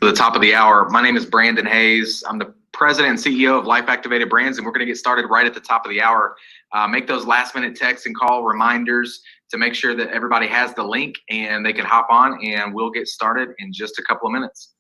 the top of the hour. My name is Brandon Hayes. I'm the president and CEO of Life Activated Brands, and we're going to get started right at the top of the hour. Make those last minute text and call reminders to make sure that everybody has the link and they can hop on, and we'll get started in just a couple of minutes.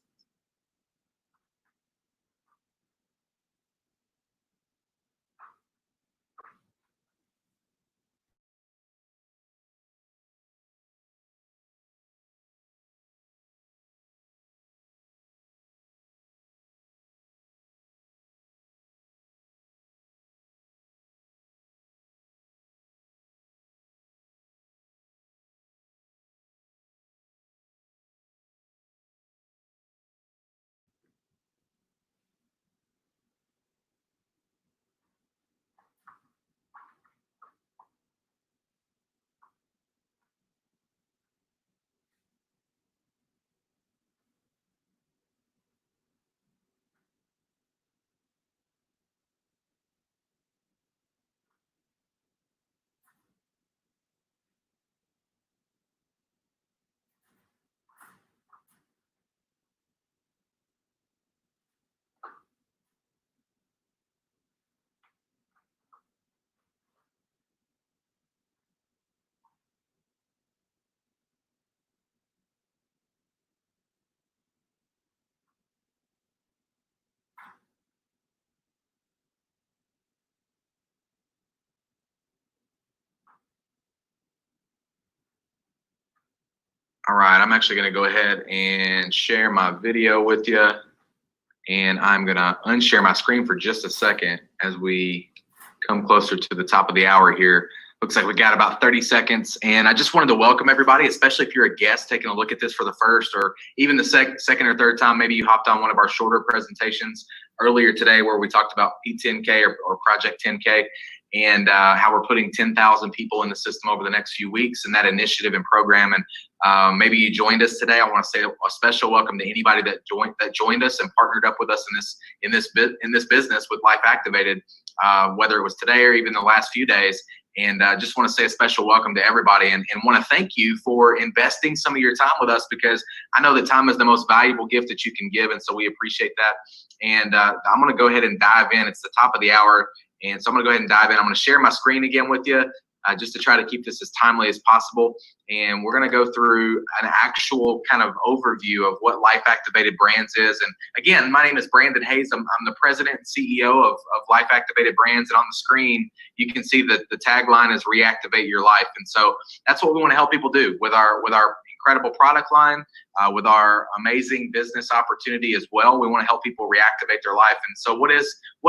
All right, I'm actually going to go ahead and share my video with you, and I'm going to unshare my screen for just a second as we come closer to the top of the hour here. Looks like we got about 30 seconds, and I just wanted to welcome everybody, especially if you're a guest taking a look at this for the first or even the second or third time. Maybe you hopped on one of our shorter presentations earlier today where we talked about P10K or Project 10K, and how we're putting 10,000 people in the system over the next few weeks and that initiative and program. And maybe you joined us today. I want to say a special welcome to anybody that joined us and partnered up with us in this business with Life Activated, whether it was today or even the last few days. And just want to say a special welcome to everybody, and want to thank you for investing some of your time with us, because I know that time is the most valuable gift that you can give, and so we appreciate that. And I'm going to go ahead and dive in. It's the top of the hour, and so I'm going to go ahead and dive in. I'm going to share my screen again with you just to try to keep this as timely as possible. And we're going to go through an actual kind of overview of what Life Activated Brands is. And again, my name is Brandon Hayes. I'm the president and CEO of Life Activated Brands. And on the screen, you can see that the tagline is Reactivate Your Life. And so that's what we want to help people do with our incredible product line, with our amazing business opportunity as well. We want to help people reactivate their life. And so what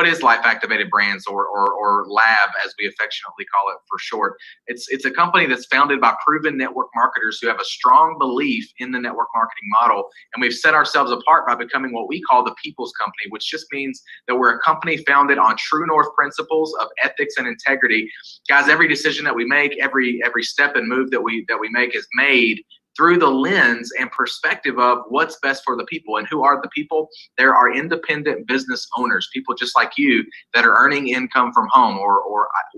is Life Activated Brands, or LAB as we affectionately call it for short? It's a company that's founded by proven network marketers who have a strong belief in the network marketing model. And we've set ourselves apart by becoming what we call the people's company, which just means that we're a company founded on true north principles of ethics and integrity. Guys, every decision that we make, every step and move that we make is made through the lens and perspective of what's best for the people. And who are the people? There are independent business owners, people just like you that are earning income from home, or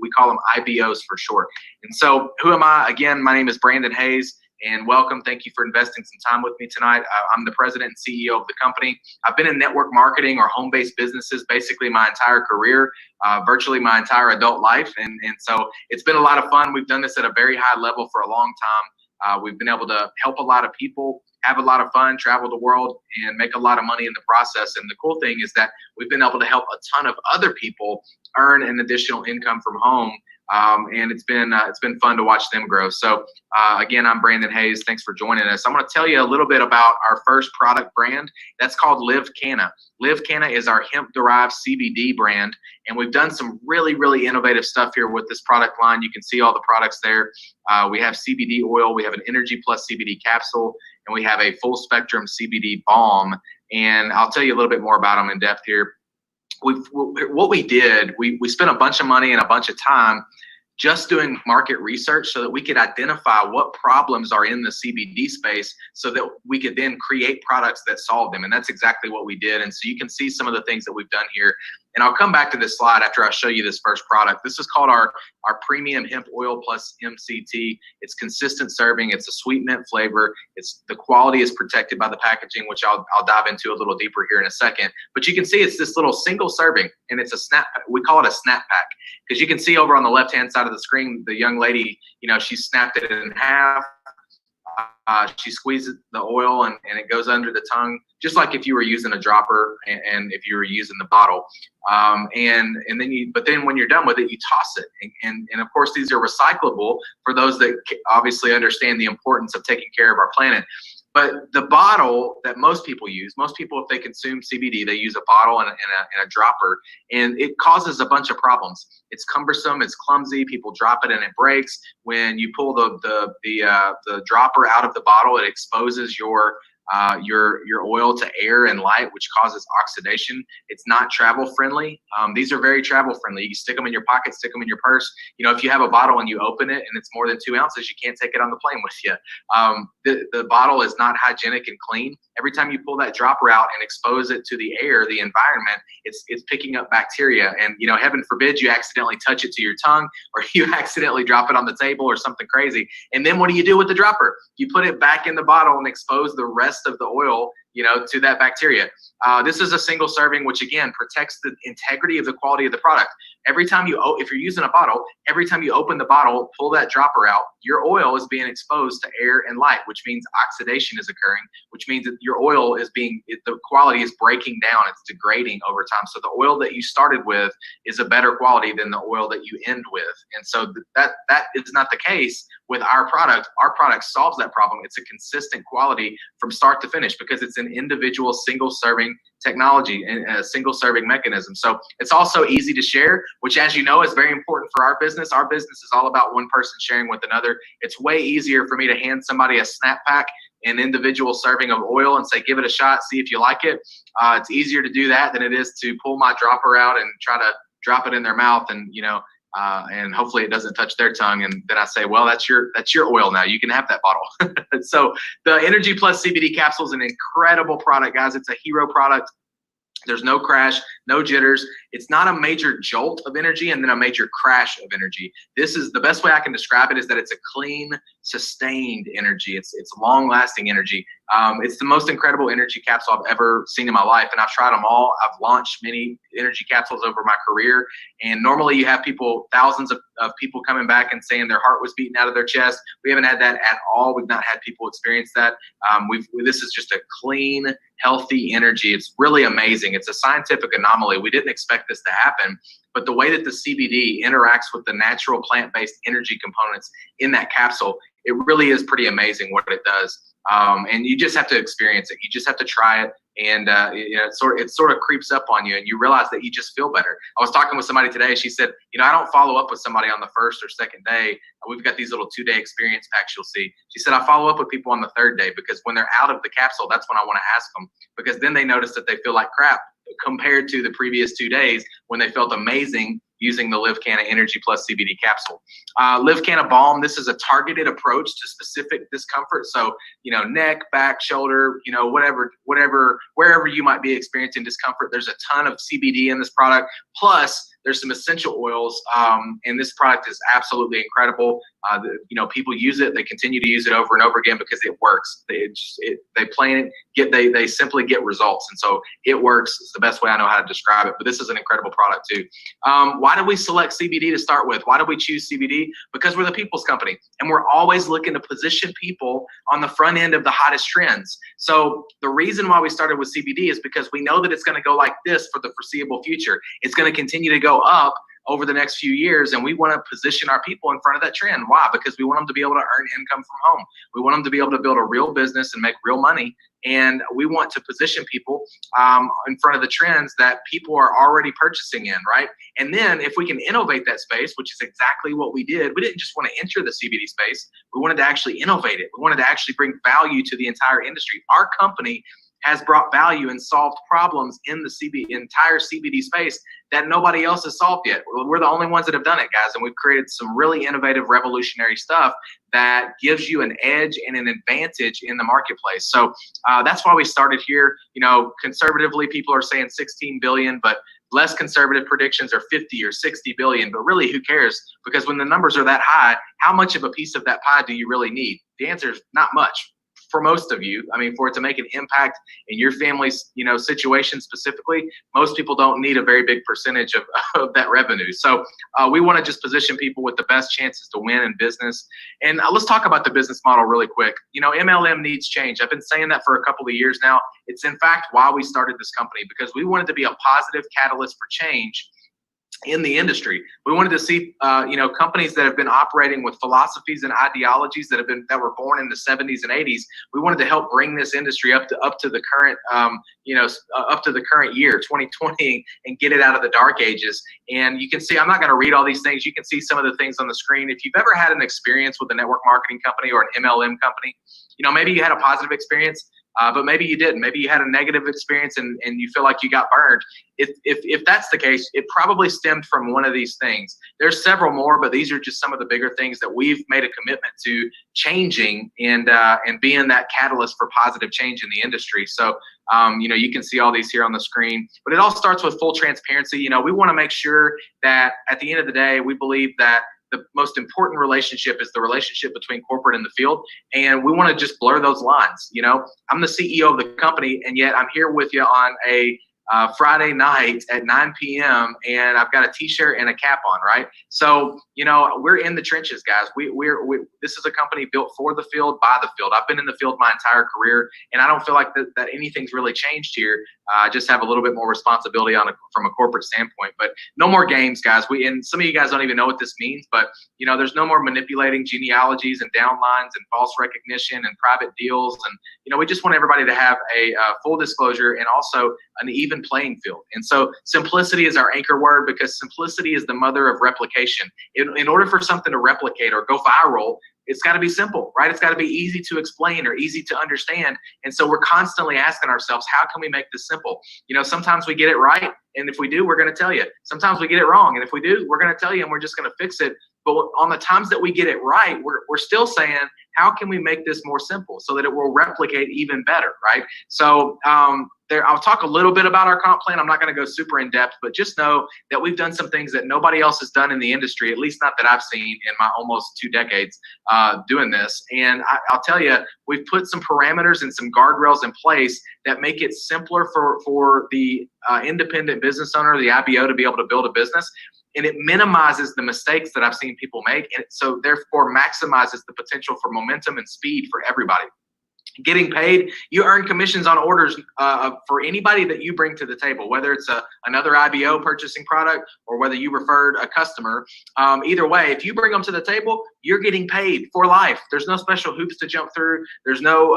we call them IBOs for short. And so who am I? Again, my name is Brandon Hayes, and welcome. Thank you for investing some time with me tonight. I'm the president and CEO of the company. I've been in network marketing or home-based businesses basically my entire career, virtually my entire adult life. And so it's been a lot of fun. We've done this at a very high level for a long time. We've been able to help a lot of people, have a lot of fun, travel the world, and make a lot of money in the process. And the cool thing is that we've been able to help a ton of other people earn an additional income from home. And it's been fun to watch them grow. So again, I'm Brandon Hayes. Thanks for joining us. I'm going to tell you a little bit about our first product brand. That's called Live Canna. Live Canna is our hemp-derived CBD brand, and we've done some really, really innovative stuff here with this product line. You can see all the products there. We have CBD oil, we have an Energy Plus CBD capsule, and we have a full spectrum CBD balm. And I'll tell you a little bit more about them in depth here. What we did, we spent a bunch of money and a bunch of time just doing market research so that we could identify what problems are in the CBD space so that we could then create products that solve them. And that's exactly what we did. And so you can see some of the things that we've done here. And I'll come back to this slide after I show you this first product. This is called our premium hemp oil plus MCT. It's consistent serving. It's a sweet mint flavor. The quality is protected by the packaging, which I'll dive into a little deeper here in a second. But you can see it's this little single serving, and it's a snap. We call it a snap pack, because you can see over on the left-hand side of the screen, the young lady, she snapped it in half. She squeezes the oil and it goes under the tongue, just like if you were using a dropper and if you were using the bottle. But then when you're done with it, you toss it. And of course, these are recyclable for those that obviously understand the importance of taking care of our planet. But the bottle that most people use, if they consume CBD, they use a bottle and a dropper, and it causes a bunch of problems. It's cumbersome, it's clumsy, people drop it and it breaks. When you pull the dropper out of the bottle, it exposes your oil to air and light, which causes oxidation. It's not travel friendly. These are very travel friendly. You can stick them in your pocket, stick them in your purse. If you have a bottle and you open it and it's more than 2 ounces, you can't take it on the plane with you. The bottle is not hygienic and clean. Every time you pull that dropper out and expose it to the air, the environment, it's picking up bacteria. And heaven forbid you accidentally touch it to your tongue, or you accidentally drop it on the table or something crazy. And then what do you do with the dropper? You put it back in the bottle and expose the rest of the oil, to that bacteria. This is a single serving, which again protects the integrity of the quality of the product. Every time if you're using a bottle, every time you open the bottle, pull that dropper out, your oil is being exposed to air and light, which means oxidation is occurring, which means that your oil the quality is breaking down, it's degrading over time. So the oil that you started with is a better quality than the oil that you end with. And so that is not the case with our product. Our product solves that problem. It's a consistent quality from start to finish, because it's an individual single serving technology and a single serving mechanism. So it's also easy to share, which, as you know, is very important for our business. Our business is all about one person sharing with another. It's way easier for me to hand somebody a snap pack, an individual serving of oil, and say, give it a shot, see if you like it. It's easier to do that than it is to pull my dropper out and try to drop it in their mouth and hopefully it doesn't touch their tongue. And then I say, well, that's your oil now. You can have that bottle. So the Energy Plus CBD capsule is an incredible product, guys. It's a hero product. There's no crash, no jitters. It's not a major jolt of energy and then a major crash of energy. This is the best way I can describe it, is that it's a clean, sustained energy. It's long-lasting energy. It's the most incredible energy capsule I've ever seen in my life, and I've tried them all. I've launched many energy capsules over my career, and normally you have thousands of people coming back and saying their heart was beating out of their chest. We haven't had that at all. We've not had people experience that. This is just a clean, healthy energy. It's really amazing. It's a scientific anomaly. We didn't expect this to happen, but the way that the CBD interacts with the natural plant-based energy components in that capsule, it really is pretty amazing what it does. And you just have to experience it. You just have to try it. And it sort of creeps up on you, and you realize that you just feel better. I was talking with somebody today. She said, I don't follow up with somebody on the first or second day. We've got these little 2-day experience packs you'll see. She said, I follow up with people on the 3rd day, because when they're out of the capsule, that's when I want to ask them, because then they notice that they feel like crap compared to the previous 2 days when they felt amazing using the LiveCanna Energy Plus CBD capsule. LiveCanna Balm, this is a targeted approach to specific discomfort. So, neck, back, shoulder, wherever you might be experiencing discomfort, there's a ton of CBD in this product. Plus, there's some essential oils, and this product is absolutely incredible. People use it; they continue to use it over and over again because it works. They simply get results, and so it works. It's the best way I know how to describe it. But this is an incredible product too. Why did we select CBD to start with? Why did we choose CBD? Because we're the people's company, and we're always looking to position people on the front end of the hottest trends. So the reason why we started with CBD is because we know that it's going to go like this for the foreseeable future. It's going to continue to go up over the next few years, and we want to position our people in front of that trend. Why? Because we want them to be able to earn income from home. We want them to be able to build a real business and make real money, and we want to position people in front of the trends that people are already purchasing in, right? And then if we can innovate that space, which is exactly what we did, we didn't just want to enter the CBD space, we wanted to actually innovate it. We wanted to actually bring value to the entire industry. Our company has brought value and solved problems in the entire CBD space that nobody else has solved yet. We're the only ones that have done it, guys, and we've created some really innovative, revolutionary stuff that gives you an edge and an advantage in the marketplace. So that's why we started here. Conservatively, people are saying 16 billion, but Less conservative predictions are 50 or 60 billion, but really who cares? Because when the numbers are that high, how much of a piece of that pie do you really need? The answer is not much. For most of you, I mean, for it to make an impact in your family's, situation specifically, most people don't need a very big percentage of that revenue. So we want to just position people with the best chances to win in business. And let's talk about the business model really quick. MLM needs change. I've been saying that for a couple of years now. It's in fact why we started this company, because we wanted to be a positive catalyst for change in the industry. We wanted to see, companies that have been operating with philosophies and ideologies that were born in the 70s and 80s. We wanted to help bring this industry up to the current, up to the current year, 2020, and get it out of the dark ages. And you can see, I'm not going to read all these things. You can see some of the things on the screen. If you've ever had an experience with a network marketing company or an MLM company, maybe you had a positive experience. But maybe you didn't. Maybe you had a negative experience and you feel like you got burned. If that's the case, it probably stemmed from one of these things. There's several more, but these are just some of the bigger things that we've made a commitment to changing and being that catalyst for positive change in the industry. So, you can see all these here on the screen, but it all starts with full transparency. We want to make sure that at the end of the day, we believe that the most important relationship is the relationship between corporate and the field. And we want to just blur those lines. I'm the CEO of the company, and yet I'm here with you on a Friday night at 9 p.m. and I've got a t-shirt and a cap on, right? So, we're in the trenches, guys. This is a company built for the field, by the field. I've been in the field my entire career, and I don't feel like that anything's really changed here. I just have a little bit more responsibility from a corporate standpoint, but no more games, guys. And some of you guys don't even know what this means, but there's no more manipulating genealogies and downlines and false recognition and private deals. And, we just want everybody to have a full disclosure and also an even playing field. And so simplicity is our anchor word, because simplicity is the mother of replication. In order for something to replicate or go viral, it's got to be simple, right? It's got to be easy to explain or easy to understand. And so we're constantly asking ourselves, how can we make this simple? Sometimes we get it right. And if we do, we're going to tell you. Sometimes we get it wrong. And if we do, we're going to tell you, and we're just going to fix it. But on the times that we get it right, we're still saying, how can we make this more simple so that it will replicate even better, right? So I'll talk a little bit about our comp plan. I'm not going to go super in depth, but just know that we've done some things that nobody else has done in the industry, at least not that I've seen in my almost 2 decades doing this. And I'll tell you, we've put some parameters and some guardrails in place that make it simpler for the independent business owner, the IBO, to be able to build a business. And it minimizes the mistakes that I've seen people make. And so therefore maximizes the potential for momentum and speed for everybody. Getting paid, you earn commissions on orders for anybody that you bring to the table, whether it's another IBO purchasing product or whether you referred a customer. Either way, if you bring them to the table, you're getting paid for life. There's no special hoops to jump through. There's no,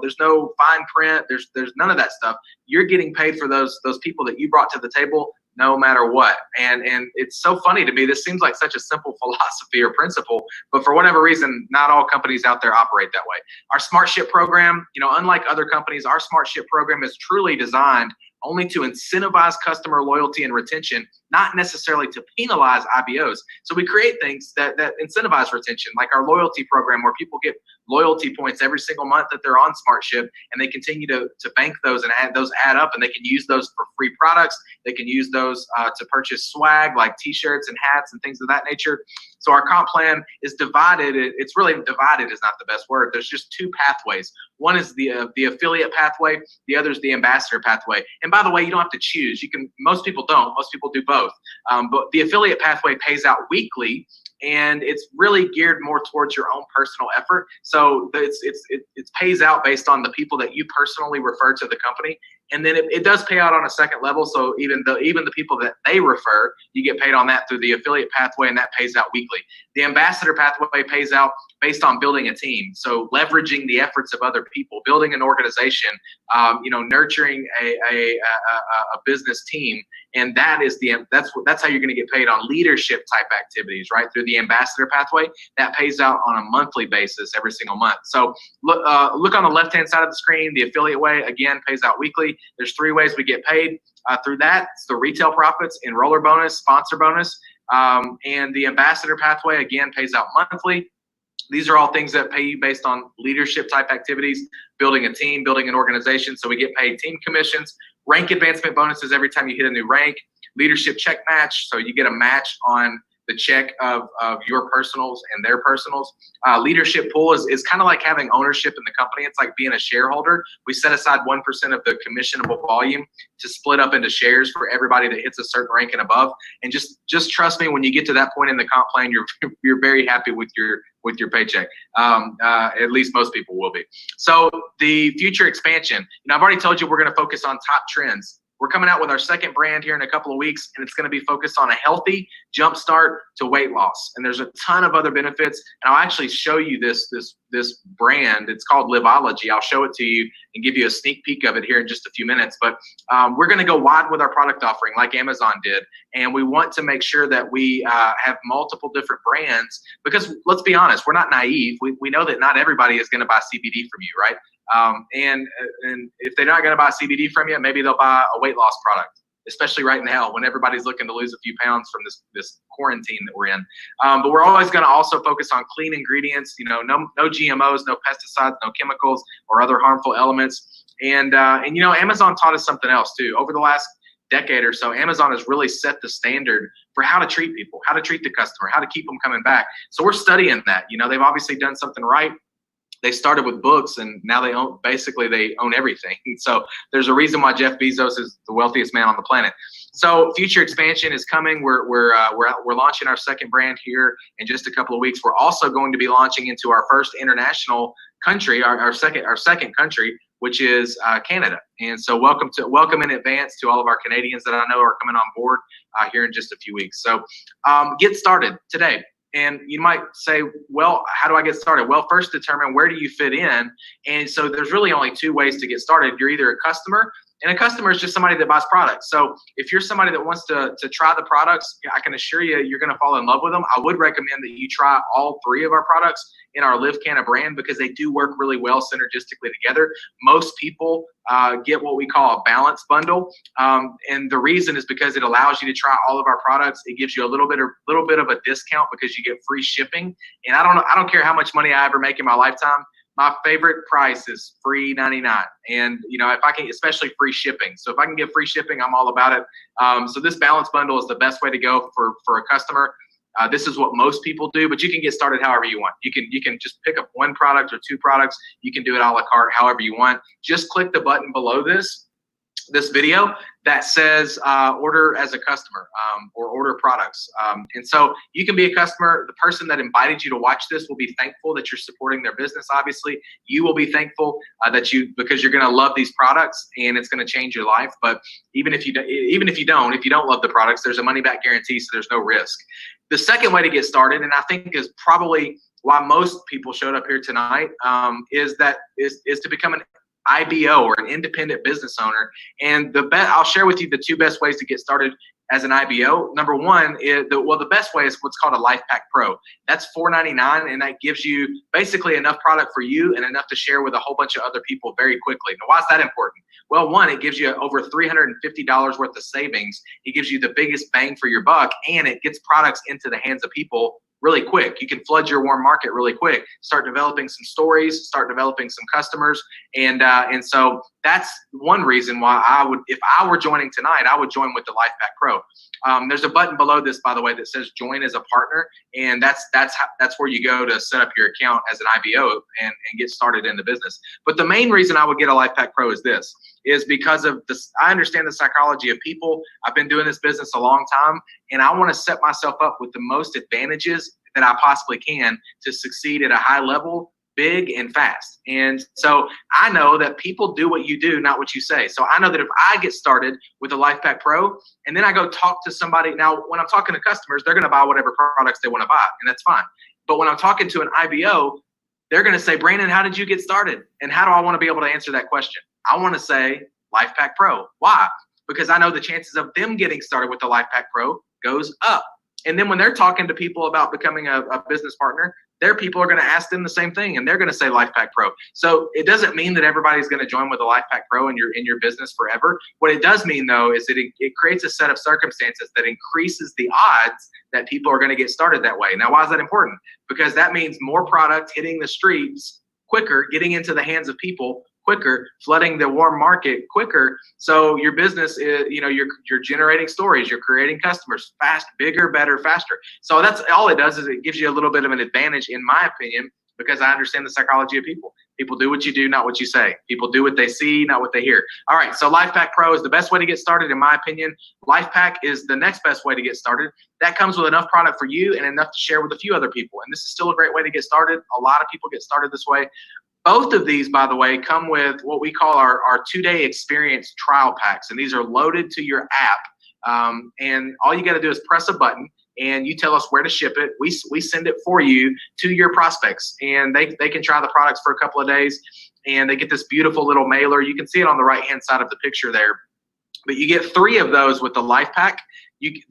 there's no fine print. There's none of that stuff. You're getting paid for those people that you brought to the table, no matter what. And it's so funny to me. This seems like such a simple philosophy or principle, but for whatever reason, not all companies out there operate that way. Our SmartShip program, unlike other companies, our SmartShip program is truly designed only to incentivize customer loyalty and retention, not necessarily to penalize IBOs. So we create things that incentivize retention, like our loyalty program, where people get loyalty points every single month that they're on SmartShip, and they continue to bank those, and add up, and they can use those for free products. They can use those to purchase swag like t-shirts and hats and things of that nature. So our comp plan is divided. It's really divided is not the best word. There's just 2 pathways. One is the affiliate pathway. The other is the ambassador pathway. And by the way, you don't have to choose. Most people don't. Most people do both. But the affiliate pathway pays out weekly, and it's really geared more towards your own personal effort. So it pays out based on the people that you personally refer to the company. And then it does pay out on a second level. So even the people that they refer, you get paid on that through the affiliate pathway, and that pays out weekly. The ambassador pathway pays out based on building a team. So leveraging the efforts of other people, building an organization, nurturing a business team. And that's how you're going to get paid on leadership type activities, right? Through the ambassador pathway, that pays out on a monthly basis every single month. So look on the left-hand side of the screen. The affiliate way, again, pays out weekly. There's 3 ways we get paid through that. It's the retail profits, enroller bonus, sponsor bonus, and the ambassador pathway, again, pays out monthly. These are all things that pay you based on leadership type activities, building a team, building an organization. So we get paid team commissions. rank advancement bonuses every time you hit a new rank, leadership check match, so you get a match on the check of your personals and their personals. Leadership pool is kind of like having ownership in the company. It's like being a shareholder. We set aside 1% of the commissionable volume to split up into shares for everybody that hits a certain rank and above. And just trust me, when you get to that point in the comp plan, you're very happy with your paycheck. At least most people will be. So the future expansion, I've already told you we're going to focus on top trends. We're coming out with our second brand here in a couple of weeks, and it's going to be focused on a healthy jumpstart to weight loss. And there's a ton of other benefits. And I'll actually show you this brand. It's called Liveology. I'll show it to you and give you a sneak peek of it here in just a few minutes. But we're going to go wide with our product offering like Amazon did. And we want to make sure that we have multiple different brands because let's be honest, we're not naive. We know that not everybody is going to buy CBD from you, right? And if they're not going to buy CBD from you, maybe they'll buy a weight loss product, especially right now when everybody's looking to lose a few pounds from this quarantine that we're in. But we're always going to also focus on clean ingredients, no GMOs, no pesticides, no chemicals or other harmful elements. And Amazon taught us something else too. Over the last decade or so, Amazon has really set the standard for how to treat people, how to treat the customer, how to keep them coming back. So we're studying that. They've obviously done something right. They started with books, and now they own everything. So there's a reason why Jeff Bezos is the wealthiest man on the planet. So future expansion is coming. We're launching our second brand here in just a couple of weeks. We're also going to be launching into our first international country, our second country, which is Canada. And so welcome in advance to all of our Canadians that I know are coming on board here in just a few weeks. So get started today. And you might say, well, how do I get started? Well, first determine where do you fit in. And so there's really only two ways to get started. You're either a customer, and a customer is just somebody that buys products. So if you're somebody that wants to try the products, I can assure you, you're going to fall in love with them. I would recommend that you try all three of our products in our Live Canna brand because they do work really well synergistically together. Most people get what we call a balance bundle. And the reason is because it allows you to try all of our products. It gives you a little bit of a discount because you get free shipping. And I don't care how much money I ever make in my lifetime. My favorite price is free 99. And, if I can, especially free shipping. So if I can get free shipping, I'm all about it. So this balance bundle is the best way to go for a customer. This is what most people do, but you can get started however you want. You can just pick up one product or two products. You can do it a la carte however you want. Just click the button below this video that says order as a customer or order products. And so you can be a customer. The person that invited you to watch this will be thankful that you're supporting their business. Obviously, you will be thankful because you're going to love these products and it's going to change your life. But even if you don't love the products, there's a money back guarantee, so there's no risk. The second way to get started, and I think is probably why most people showed up here tonight, is to become an IBO or an independent business owner. And I'll share with you the two best ways to get started as an IBO. Number one is the best way is what's called a Life Pack Pro. That's $4.99, and that gives you basically enough product for you and enough to share with a whole bunch of other people very quickly. Now, why is that important? Well, one, it gives you over $350 worth of savings. It gives you the biggest bang for your buck, and it gets products into the hands of people really quick. You can flood your warm market really quick, start developing some stories, start developing some customers. And so that's one reason why if I were joining tonight, I would join with the Life Pack Pro. There's a button below this, by the way, that says join as a partner. And that's where you go to set up your account as an IBO and get started in the business. But the main reason I would get a Life Pack Pro is because of this. I understand the psychology of people. I've been doing this business a long time, and I want to set myself up with the most advantages that I possibly can to succeed at a high level, big and fast. And so I know that people do what you do, not what you say. So I know that if I get started with a Life Pack Pro and then I go talk to somebody, now when I'm talking to customers, they're going to buy whatever products they want to buy, and that's fine. But when I'm talking to an IBO, they're going to say, Brandon, how did you get started? And how do I want to be able to answer that question? I want to say Life Pack Pro. Why? Because I know the chances of them getting started with the Life Pack Pro goes up. And then when they're talking to people about becoming a business partner, their people are going to ask them the same thing, and they're going to say Life Pack Pro. So it doesn't mean that everybody's going to join with a Life Pack Pro in your business forever. What it does mean, though, is that it creates a set of circumstances that increases the odds that people are going to get started that way. Now, why is that important? Because that means more product hitting the streets quicker, getting into the hands of people quicker, flooding the warm market quicker. So your business is, you're generating stories, you're creating customers fast, bigger, better, faster. So that's all it does, is it gives you a little bit of an advantage, in my opinion, because I understand the psychology of people. People do what you do, not what you say. People do what they see, not what they hear. All right, so LifePack Pro is the best way to get started, in my opinion. LifePack is the next best way to get started. That comes with enough product for you and enough to share with a few other people. And this is still a great way to get started. A lot of people get started this way. Both of these, by the way, come with what we call our 2-day experience trial packs. And these are loaded to your app. And all you got to do is press a button, and you tell us where to ship it. We send it for you to your prospects, and they can try the products for a couple of days, and they get this beautiful little mailer. You can see it on the right-hand side of the picture there. But you get 3 of those with the Life Pack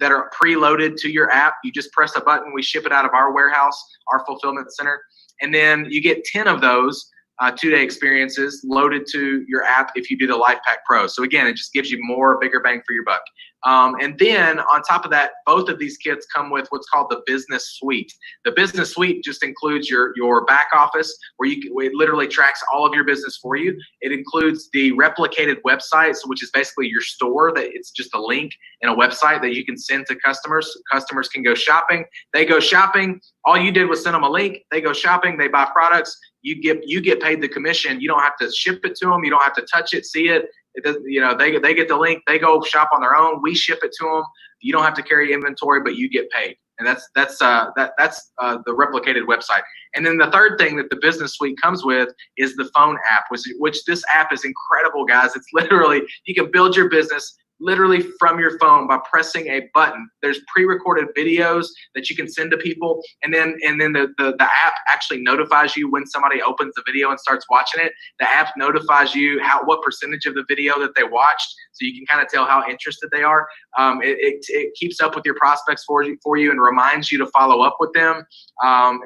that are preloaded to your app. You just press a button. We ship it out of our warehouse, our fulfillment center. And then you get 10 of those 2-day experiences loaded to your app if you do the Life Pack Pro. So again, it just gives you bigger bang for your buck. And then on top of that, both of these kits come with what's called the Business Suite. The Business Suite just includes your back office, where it literally tracks all of your business for you. It includes the replicated websites, which is basically your store. That it's just a link and a website that you can send to customers. Customers can go shopping. They go shopping. All you did was send them a link. They go shopping. They buy products. You get paid the commission. You don't have to ship it to them. You don't have to touch it, see it. It doesn't, they get the link. They go shop on their own. We ship it to them. You don't have to carry inventory, but you get paid. And that's the replicated website. And then the third thing that the Business Suite comes with is the phone app, which this app is incredible, guys. It's literally, you can build your business literally from your phone by pressing a button. There's pre-recorded videos that you can send to people, and then the app actually notifies you when somebody opens the video and starts watching it. The app notifies you what percentage of the video that they watched, so you can kind of tell how interested they are. It keeps up with your prospects for you and reminds you to follow up with them.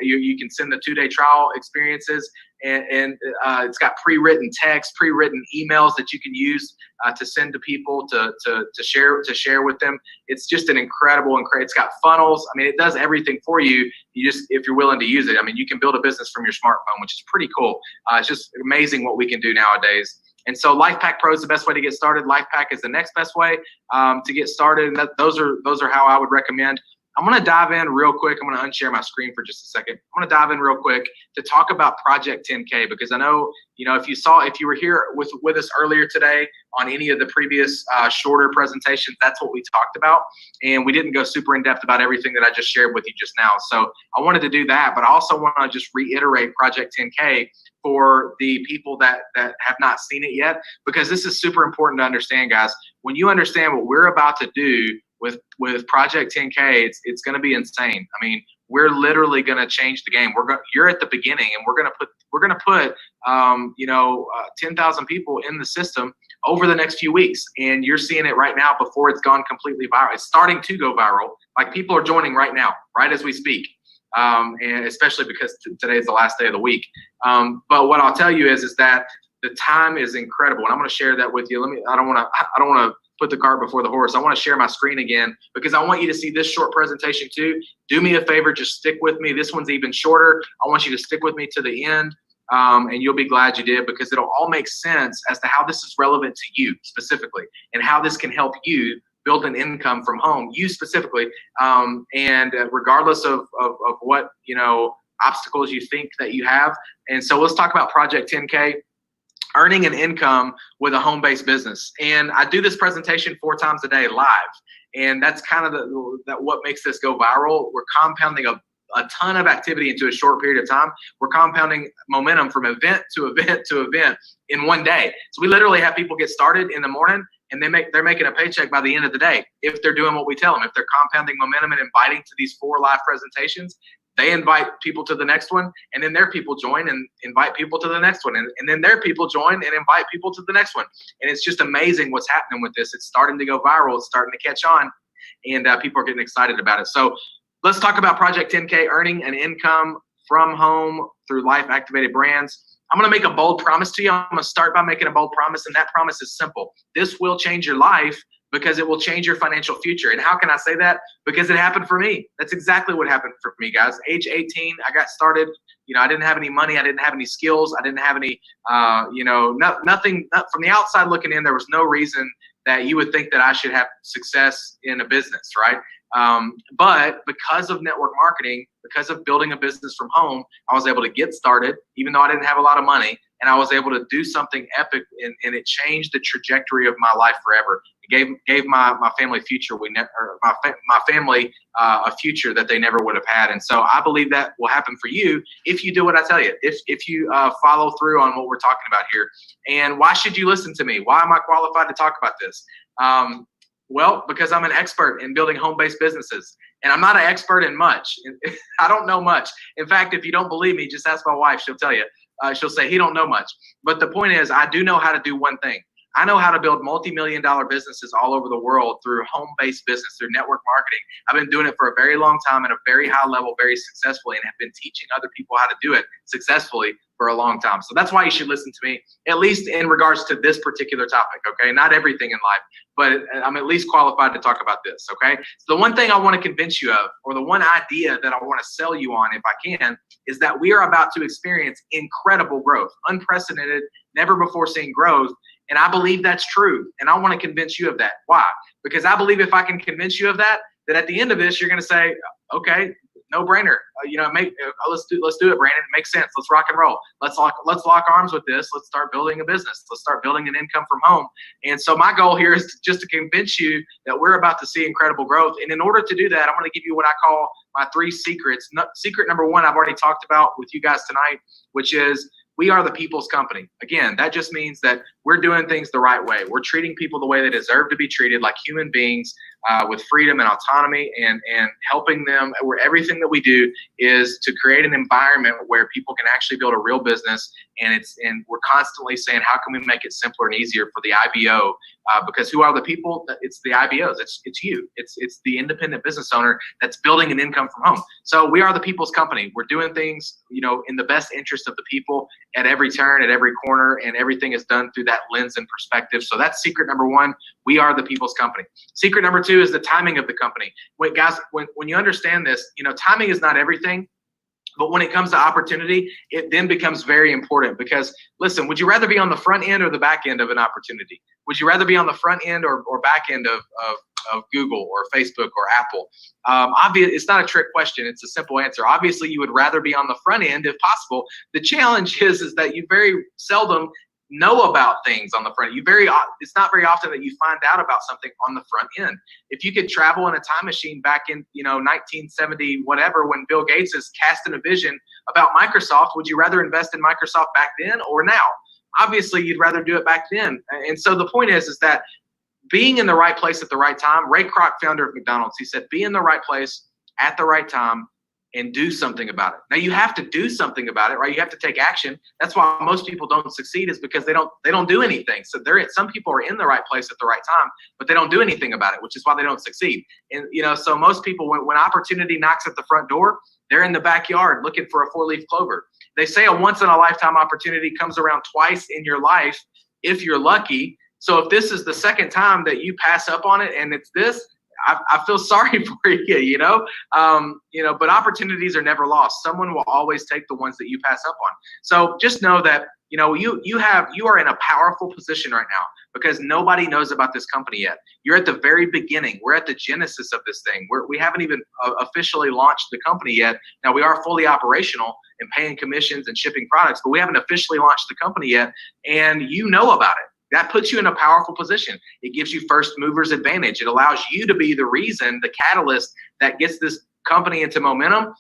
You can send the 2-day trial experiences, and it's got pre-written text, pre-written emails that you can use to send to people to share with them. It's just an incredible, it's got funnels. I mean, it does everything for you. If you're willing to use it. I mean, you can build a business from your smartphone, which is pretty cool. It's just amazing what we can do nowadays. And so LifePack Pro is the best way to get started. LifePack is the next best way to get started. And those are how I would recommend. I'm going to dive in real quick. I'm going to unshare my screen for just a second. I'm going to dive in real quick to talk about Project 10K, because I know, if you were here with us earlier today on any of the previous shorter presentations, that's what we talked about. And we didn't go super in depth about everything that I just shared with you just now. So I wanted to do that, but I also want to just reiterate Project 10K for the people that have not seen it yet, because this is super important to understand, guys. When you understand what we're about to do with Project 10K, it's going to be insane. I mean, we're literally going to change the game. You're at the beginning, and we're going to put 10,000 people in the system over the next few weeks, and you're seeing it right now before it's gone completely viral. It's starting to go viral. Like, people are joining right now, right as we speak. And especially because today is the last day of the week. But what I'll tell you is that the time is incredible, and I'm going to share that with you. I don't want to put the cart before the horse. I want to share my screen again, because I want you to see this short presentation too. Do me a favor, just stick with me. This one's even shorter. I want you to stick with me to the end, and you'll be glad you did, because it'll all make sense as to how this is relevant to you specifically, and how this can help you build an income from home, you specifically, and regardless of what obstacles you think that you have. And so let's talk about Project 10K. Earning an income with a home-based business. And I do this presentation 4 times a day live. And that's kind of what makes this go viral. We're compounding a ton of activity into a short period of time. We're compounding momentum from event to event to event in one day. So we literally have people get started in the morning, and they're making a paycheck by the end of the day if they're doing what we tell them. If they're compounding momentum and inviting to these 4 live presentations, they invite people to the next one, and then their people join and invite people to the next one, and then their people join and invite people to the next one. And it's just amazing what's happening with this. It's starting to go viral. It's starting to catch on, and people are getting excited about it. So let's talk about Project 10K, earning an income from home through Life Activated Brands. I'm going to make a bold promise to you. I'm going to start by making a bold promise, and that promise is simple. This will change your life, because it will change your financial future. And how can I say that? Because it happened for me. That's exactly what happened for me, guys. Age 18, I got started. I didn't have any money. I didn't have any skills. I didn't have any, nothing from the outside looking in. There was no reason that you would think that I should have success in a business, right? But because of network marketing, because of building a business from home, I was able to get started, even though I didn't have a lot of money, and I was able to do something epic, and it changed the trajectory of my life forever. It gave my family future. My family a future that they never would have had. And so I believe that will happen for you if you do what I tell you. If you follow through on what we're talking about here. And why should you listen to me? Why am I qualified to talk about this? Well, because I'm an expert in building home-based businesses, and I'm not an expert in much. I don't know much. In fact, if you don't believe me, just ask my wife. She'll tell you. She'll say he don't know much. But the point is, I do know how to do one thing. I know how to build multi-million-dollar businesses all over the world through home-based business, through network marketing. I've been doing it for a very long time at a very high level, very successfully, and have been teaching other people how to do it successfully for a long time. So that's why you should listen to me, at least in regards to this particular topic, okay? Not everything in life, but I'm at least qualified to talk about this, okay? So the one thing I want to convince you of, or the one idea that I want to sell you on, if I can, is that we are about to experience incredible growth, unprecedented, never before seen growth. And I believe that's true. And I want to convince you of that. Why? Because I believe if I can convince you of that at the end of this, you're going to say, okay, no brainer. Let's do it, Brandon. It makes sense. Let's rock and roll. Let's lock arms with this. Let's start building a business. Let's start building an income from home. And so my goal here is just to convince you that we're about to see incredible growth. And in order to do that, I'm going to give you what I call my 3 secrets. Secret number 1, I've already talked about with you guys tonight, which is we are the people's company. Again, that just means that we're doing things the right way. We're treating people the way they deserve to be treated, like human beings, with freedom and autonomy, and helping them, where everything that we do is to create an environment where people can actually build a real business. And we're constantly saying, how can we make it simpler and easier for the IBO? Because who are the people? It's the IBOs. It's you. It's the independent business owner that's building an income from home. So we are the people's company. We're doing things, in the best interest of the people at every turn, at every corner, and everything is done through that lens and perspective. So that's secret number 1. We are the people's company. Secret number 2 is the timing of the company. Wait, guys, when you understand this, timing is not everything. But when it comes to opportunity, it then becomes very important because, listen, would you rather be on the front end or the back end of an opportunity? Would you rather be on the front end or back end of Google or Facebook or Apple? It's not a trick question. It's a simple answer. Obviously, you would rather be on the front end if possible. The challenge is that you very seldom know about things on the front. It's not very often that you find out about something on the front end. If you could travel in a time machine back in 1970 whatever, when Bill Gates is casting a vision about Microsoft, would you rather invest in Microsoft back then or now? Obviously, you'd rather do it back then. And so the point is that being in the right place at the right time. Ray Kroc, founder of McDonald's, he said, be in the right place at the right time and do something about it. Now you have to do something about it, right? You have to take action. That's why most people don't succeed, is because they don't do anything. So some people are in the right place at the right time, but they don't do anything about it, which is why they don't succeed. And so most people, when opportunity knocks at the front door, they're in the backyard looking for a 4-leaf clover. They say a once in a lifetime opportunity comes around twice in your life if you're lucky. So if this is the second time that you pass up on it and it's this, I feel sorry for you, but opportunities are never lost. Someone will always take the ones that you pass up on. So just know that, you are in a powerful position right now because nobody knows about this company yet. You're at the very beginning. We're at the genesis of this thing. We haven't even officially launched the company yet. Now we are fully operational and paying commissions and shipping products, but we haven't officially launched the company yet, and you know about it. That puts you in a powerful position. It gives you first mover's advantage. It allows you to be the reason, the catalyst that gets this company into momentum,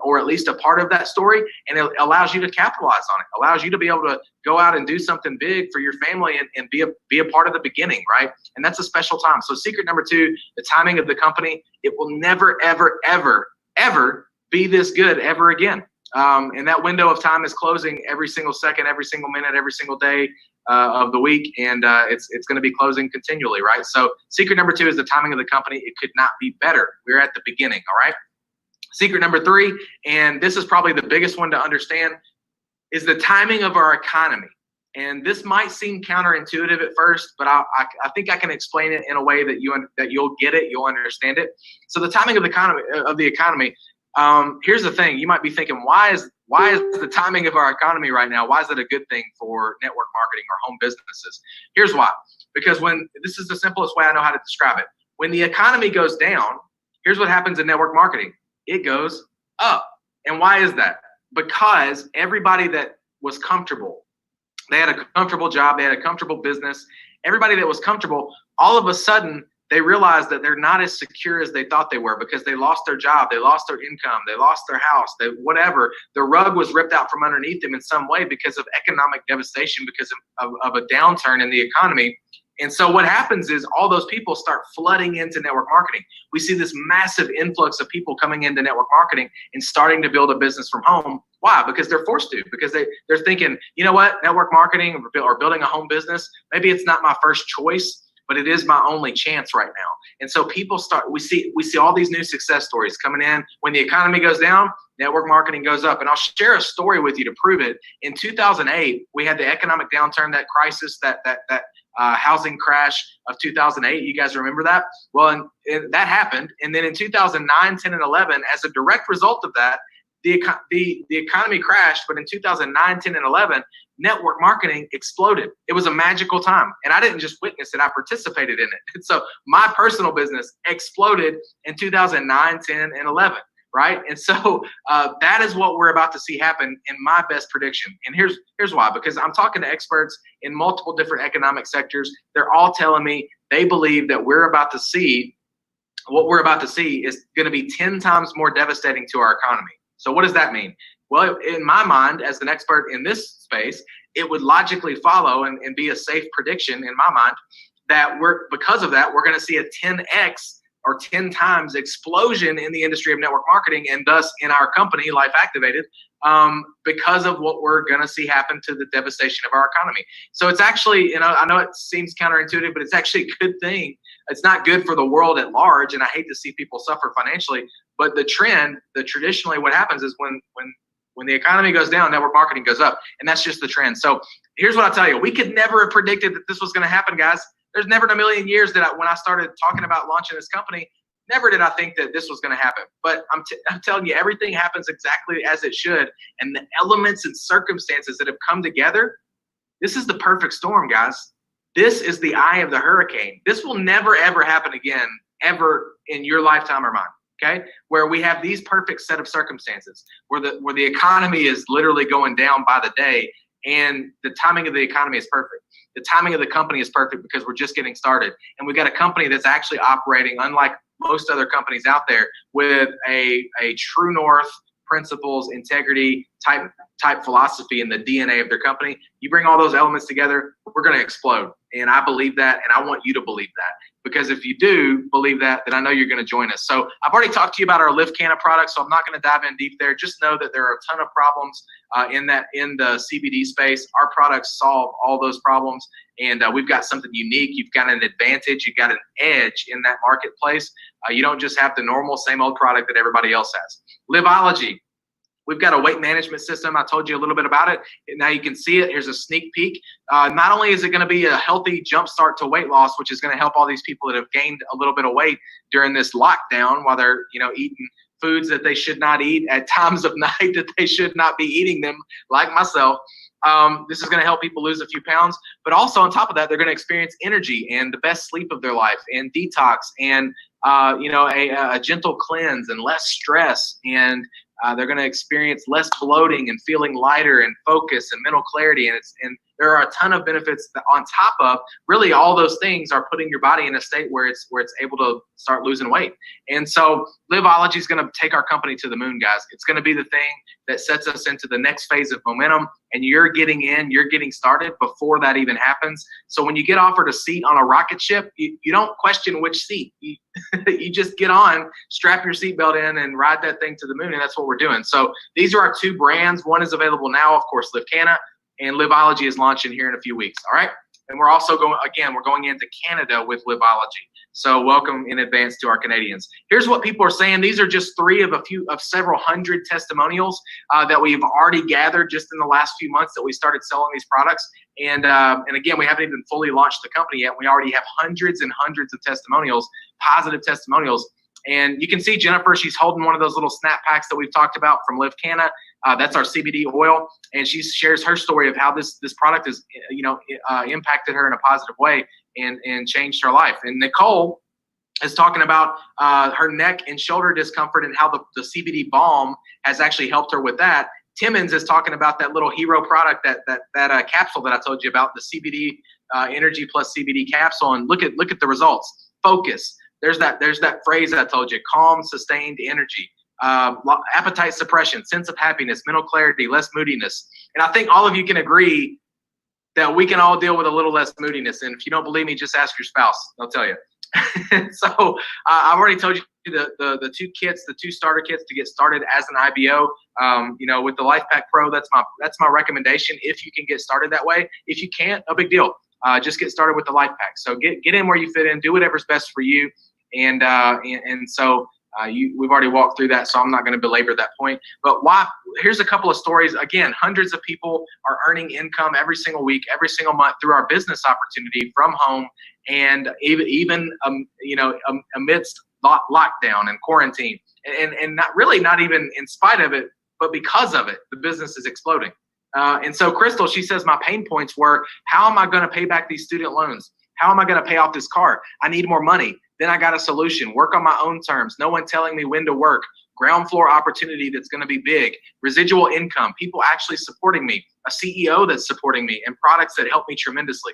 or at least a part of that story, and it allows you to capitalize on it. Allows you to be able to go out and do something big for your family and be a part of the beginning, right? And that's a special time. So secret number 2, the timing of the company. It will never, ever, ever, ever be this good ever again. And that window of time is closing every single second, every single minute, every single day of the week, and it's going to be closing continually, right? So secret number 2 is the timing of the company. It could not be better. We're at the beginning, all right? Secret number 3, and this is probably the biggest one to understand, is the timing of our economy. And this might seem counterintuitive at first, but I think I can explain it in a way that you'll get it, you'll understand it. So the timing of the economy. Here's the thing: you might be thinking, why is the timing of our economy right now? Why is it a good thing for network marketing or home businesses? Here's why: because this is the simplest way I know how to describe it. When the economy goes down, here's what happens in network marketing: it goes up. And why is that? Because everybody that was comfortable, they had a comfortable job, they had a comfortable business. Everybody that was comfortable, all of a sudden, they realized that they're not as secure as they thought they were because they lost their job, they lost their income, they lost their house, whatever. The rug was ripped out from underneath them in some way because of economic devastation, because of a downturn in the economy. And so what happens is all those people start flooding into network marketing. We see this massive influx of people coming into network marketing and starting to build a business from home. Why? Because they're forced to, because they're thinking, you know what, network marketing or building a home business, maybe it's not my first choice, but it is my only chance right now. And so people we see all these new success stories coming in. When the economy goes down, network marketing goes up. And I'll share a story with you to prove it. In 2008, we had the economic downturn, that crisis, that housing crash of 2008. You guys remember that? Well, and that happened. And then in 2009, 10, and 11, as a direct result of that, the economy crashed. But in 2009, 10, and 11, network marketing exploded. It was a magical time. And I didn't just witness it, I participated in it. And so my personal business exploded in 2009, 10, and 11. Right? And so that is what we're about to see happen in my best prediction. And here's why: because I'm talking to experts in multiple different economic sectors. They're all telling me they believe that what we're about to see is going to be 10 times more devastating to our economy. So what does that mean? Well, in my mind, as an expert in this space, it would logically follow and be a safe prediction in my mind that because of that, we're going to see a 10x or 10 times explosion in the industry of network marketing, and thus in our company, Life Activated, because of what we're going to see happen to the devastation of our economy. So it's actually, I know it seems counterintuitive, but it's actually a good thing. It's not good for the world at large, and I hate to see people suffer financially, but traditionally what happens is when the economy goes down, network marketing goes up, and that's just the trend. So here's what I'll tell you: we could never have predicted that this was going to happen, guys. There's never in a million years that when I started talking about launching this company, never did I think that this was going to happen. But I'm telling you, everything happens exactly as it should. And the elements and circumstances that have come together, this is the perfect storm, guys. This is the eye of the hurricane. This will never, ever happen again, ever in your lifetime or mine. Okay, where we have these perfect set of circumstances, where the economy is literally going down by the day, and the timing of the economy is perfect. The timing of the company is perfect because we're just getting started. And we've got a company that's actually operating, unlike most other companies out there, with a true north principles, integrity type philosophy in the DNA of their company. You bring all those elements together, we're going to explode. And I believe that, and I want you to believe that. Because if you do believe that, then I know you're going to join us. So I've already talked to you about our LiveCanna product, so I'm not going to dive in deep there. Just know that there are a ton of problems in the CBD space. Our products solve all those problems, and we've got something unique. You've got an advantage. You've got an edge in that marketplace. You don't just have the normal same old product that everybody else has. Liveology. We've got a weight management system. I told you a little bit about it. Now you can see it. Here's a sneak peek. Not only is it going to be a healthy jump start to weight loss, which is going to help all these people that have gained a little bit of weight during this lockdown while they're eating foods that they should not eat at times of night that they should not be eating them, like myself. This is going to help people lose a few pounds, but also on top of that, they're going to experience energy and the best sleep of their life, and detox, and a gentle cleanse, and less stress, and they're going to experience less bloating and feeling lighter and focus and mental clarity. And there are a ton of benefits that on top of really all those things are putting your body in a state where it's able to start losing weight. And so Liveology is going to take our company to the moon, guys. It's going to be the thing that sets us into the next phase of momentum, and you're getting started before that even happens. So when you get offered a seat on a rocket ship, you don't question which seat. You just get on, strap your seatbelt in, and ride that thing to the moon, and that's what we're doing. So these are our two brands. One is available now, of course, LiveCanna, and Liveology is launching here in a few weeks, all right? And we're also we're going into Canada with Liveology. So welcome in advance to our Canadians. Here's what people are saying. These are just three of several hundred testimonials that we've already gathered just in the last few months that we started selling these products. And again, we haven't even fully launched the company yet. We already have hundreds and hundreds of testimonials, positive testimonials. And you can see Jennifer, she's holding one of those little snap packs that we've talked about from Live Canna. That's our CBD oil. And she shares her story of how this product has, impacted her in a positive way and changed her life. And Nicole is talking about her neck and shoulder discomfort and how the CBD balm has actually helped her with that. Timmons is talking about that little hero product, that capsule that I told you about, the CBD Energy Plus CBD capsule. And look at the results. Focus. There's that phrase that I told you: calm, sustained energy, appetite suppression, sense of happiness, mental clarity, less moodiness. And I think all of you can agree that we can all deal with a little less moodiness. And if you don't believe me, just ask your spouse; they'll tell you. So I've already told you the two kits, the 2 starter kits to get started as an IBO. With the LifePak Pro, that's my recommendation if you can get started that way. If you can't, no big deal. Just get started with the LifePak. So get in where you fit in, do whatever's best for you. And so we've already walked through that, so I'm not going to belabor that point. But here's a couple of stories. Again, hundreds of people are earning income every single week, every single month through our business opportunity from home, and even amidst lockdown and quarantine, and not even in spite of it, but because of it, the business is exploding. And so Crystal, she says, my pain points were, how am I going to pay back these student loans? How am I going to pay off this car? I need more money. Then I got a solution. Work on my own terms. No one telling me when to work. Ground floor opportunity that's going to be big. Residual income. People actually supporting me. A CEO that's supporting me. And products that help me tremendously.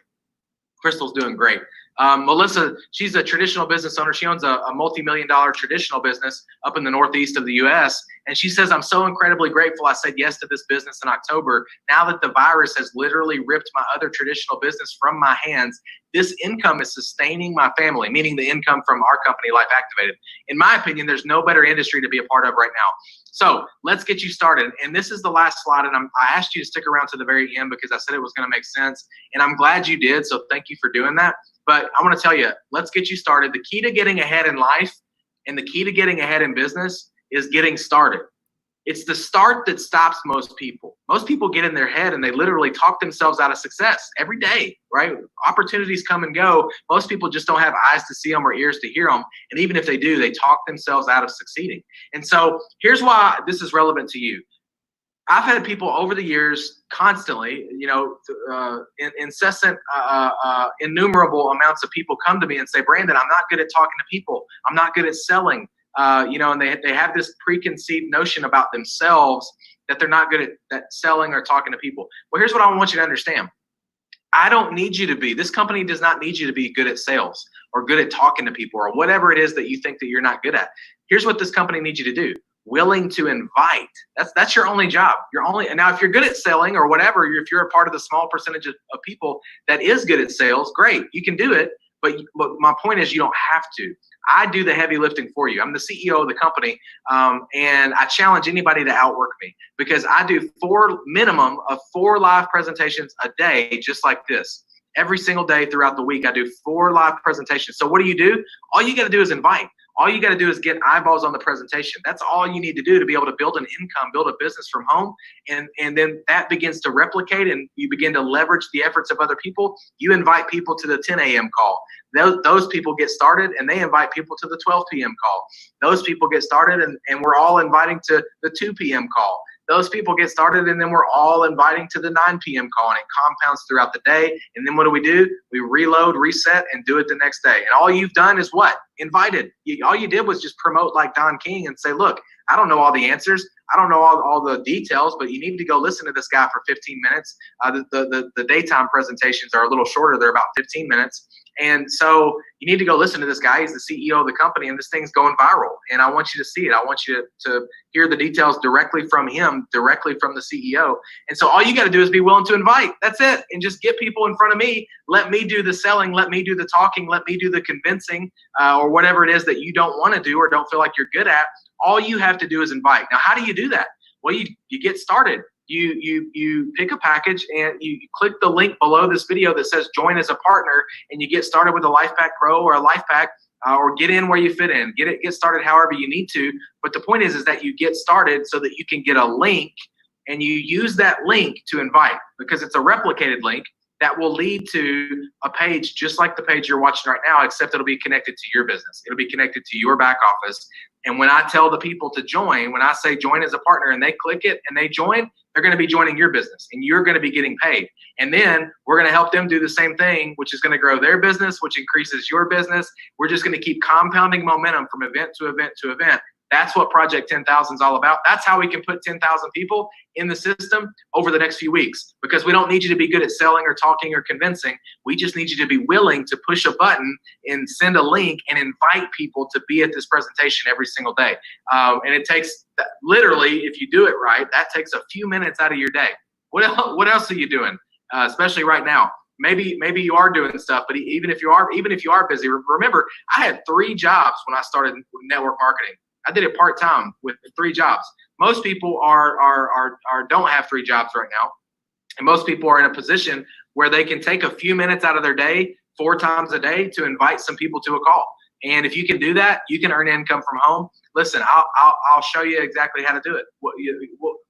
Crystal's doing great. Melissa, she's a traditional business owner. She owns a multi-million-dollar traditional business up in the Northeast of the U.S. And she says, I'm so incredibly grateful I said yes to this business in October. Now that the virus has literally ripped my other traditional business from my hands, this income is sustaining my family, meaning the income from our company, Life Activated. In my opinion, there's no better industry to be a part of right now. So let's get you started. And this is the last slide. And I asked you to stick around to the very end because I said it was going to make sense. And I'm glad you did. So thank you for doing that. But I want to tell you, let's get you started. The key to getting ahead in life and the key to getting ahead in business is getting started. It's the start that stops most people. Most people get in their head and they literally talk themselves out of success every day, right? Opportunities come and go. Most people just don't have eyes to see them or ears to hear them. And even if they do, they talk themselves out of succeeding. And so here's why this is relevant to you. I've had people over the years constantly, incessant, innumerable amounts of people come to me and say, Brandon, I'm not good at talking to people. I'm not good at selling. And they have this preconceived notion about themselves that they're not good at selling or talking to people. Well, here's what I want you to understand. I don't need you to be. This company does not need you to be good at sales or good at talking to people or whatever it is that you think that you're not good at. Here's what this company needs you to do. Willing to invite. That's your only job. And now if you're good at selling or whatever, if you're a part of the small percentage of people that is good at sales, great, you can do it. But my point is, you don't have to. I do the heavy lifting for you. I'm the CEO of the company, and I challenge anybody to outwork me because I do minimum of 4 live presentations a day, just like this. Every single day throughout the week, I do 4 live presentations. So what do? All you got to do is invite. All you got to do is get eyeballs on the presentation. That's all you need to do to be able to build an income, build a business from home. And then that begins to replicate and you begin to leverage the efforts of other people. You invite people to the 10 a.m. call. Those people get started and they invite people to the 12 p.m. call. Those people get started and we're all inviting to the 2 p.m. call. Those people get started and then we're all inviting to the 9 p.m. call, and it compounds throughout the day. And then what do? We reload, reset, and do it the next day. And all you've done is what? Invited. All you did was just promote like Don King and say, look, I don't know all the answers. I don't know all the details, but you need to go listen to this guy for 15 minutes. The daytime presentations are a little shorter. They're about 15 minutes. And so you need to go listen to this guy. He's the CEO of the company, and this thing's going viral. And I want you to see it. I want you to hear the details directly from him, directly from the CEO. And so all you got to do is be willing to invite. That's it. And just get people in front of me. Let me do the selling. Let me do the talking. Let me do the convincing, or whatever it is that you don't want to do or don't feel like you're good at. All you have to do is invite. Now, how do you do that? Well, you get started. You pick a package and you click the link below this video that says join as a partner, and you get started with a LifePak Pro or a LifePak, or get in where you fit in. Get started however you need to. But the point is that you get started so that you can get a link and you use that link to invite, because it's a replicated link. that will lead to a page just like the page you're watching right now, except it'll be connected to your business. It'll be connected to your back office. And when I tell the people to join, when I say join as a partner and they click it and they join, they're going to be joining your business and you're going to be getting paid. And then we're going to help them do the same thing, which is going to grow their business, which increases your business. We're just going to keep compounding momentum from event to event to event. That's what Project 10,000 is all about. That's how we can put 10,000 people in the system over the next few weeks, because we don't need you to be good at selling or talking or convincing. We just need you to be willing to push a button and send a link and invite people to be at this presentation every single day. And it takes, literally, if you do it right, that takes a few minutes out of your day. What else are you doing? Especially right now. Maybe you are doing stuff, but even if you are busy, remember, I had 3 jobs when I started network marketing. I did it part-time with 3 jobs. Most people don't have 3 jobs right now. And most people are in a position where they can take a few minutes out of their day, 4 times a day, to invite some people to a call. And if you can do that, you can earn income from home. Listen, I'll show you exactly how to do it.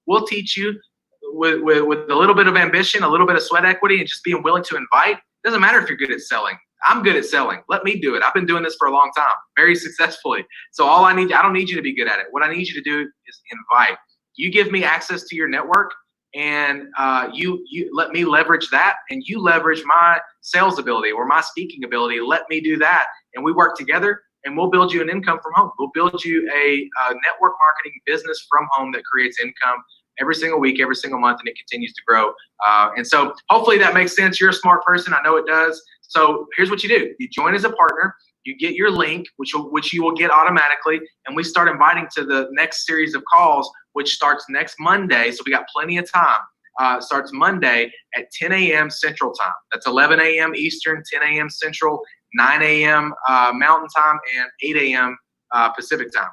We'll teach you with a little bit of ambition, a little bit of sweat equity, and just being willing to invite. It doesn't matter if you're good at selling. I'm good at selling. Let me do it. I've been doing this for a long time, very successfully. So I don't need you to be good at it. What I need you to do is invite. You give me access to your network, and you let me leverage that, and you leverage my sales ability or my speaking ability. Let me do that, and we work together, and we'll build you an income from home. We'll build you a network marketing business from home that creates income every single week, every single month, and it continues to grow. And so hopefully that makes sense. You're a smart person. I know it does. So here's what you do. You join as a partner. You get your link, which you will get automatically, and we start inviting to the next series of calls, which starts next Monday. So we got plenty of time. Starts Monday at 10 a.m. Central Time. That's 11 a.m. Eastern, 10 a.m. Central, 9 a.m. Mountain Time, and 8 a.m. Pacific Time.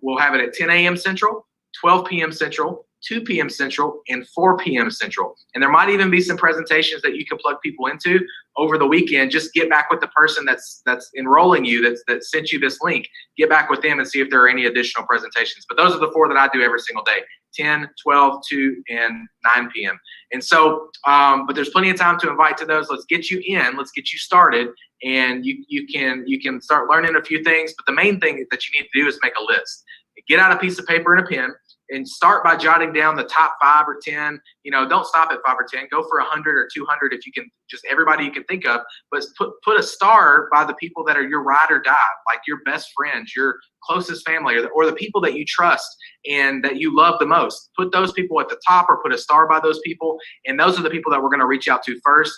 We'll have it at 10 a.m. Central, 12 p.m. Central, 2 p.m. Central, and 4 p.m. Central. And there might even be some presentations that you can plug people into over the weekend. Just get back with the person that's enrolling you, that sent you this link. Get back with them and see if there are any additional presentations. But those are the 4 that I do every single day: 10, 12, 2, and 9 p.m. And so, but there's plenty of time to invite to those. Let's get you in. Let's get you started. And you can start learning a few things. But the main thing that you need to do is make a list. Get out a piece of paper and a pen, and start by jotting down the top 5 or 10. Don't stop at 5 or 10. Go for 100 or 200 if you can. Just everybody you can think of. But put a star by the people that are your ride or die, like your best friends, your closest family, or the people that you trust and that you love the most. Put those people at the top, or put a star by those people. And those are the people that we're going to reach out to first.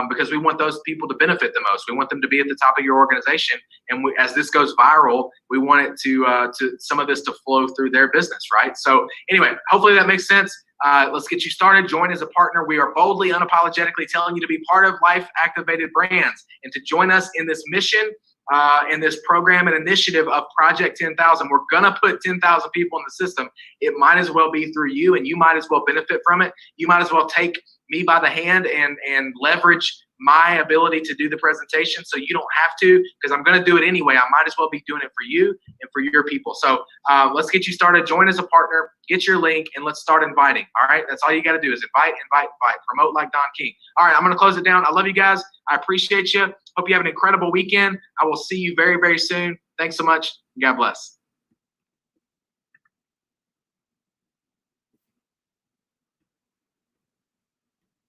Because we want those people to benefit the most. We want them to be at the top of your organization, and as this goes viral, we want it to some of this to flow through their business, right? So anyway, hopefully that makes sense. Let's get you started. Join as a partner. We are boldly, unapologetically telling you to be part of Life Activated Brands and to join us in this mission, in this program and initiative of Project 10,000. We're gonna put 10,000 people in the system. It might as well be through you, and you might as well benefit from it. You might as well take me by the hand and leverage my ability to do the presentation, so you don't have to, because I'm going to do it anyway. I might as well be doing it for you and for your people. So let's get you started. Join as a partner, get your link, and let's start inviting. All right, that's all you got to do is invite. Promote like Don King. All right, I'm going to close it down. I love you guys. I appreciate you. Hope you have an incredible weekend. I will see you very, very soon. Thanks so much. God bless.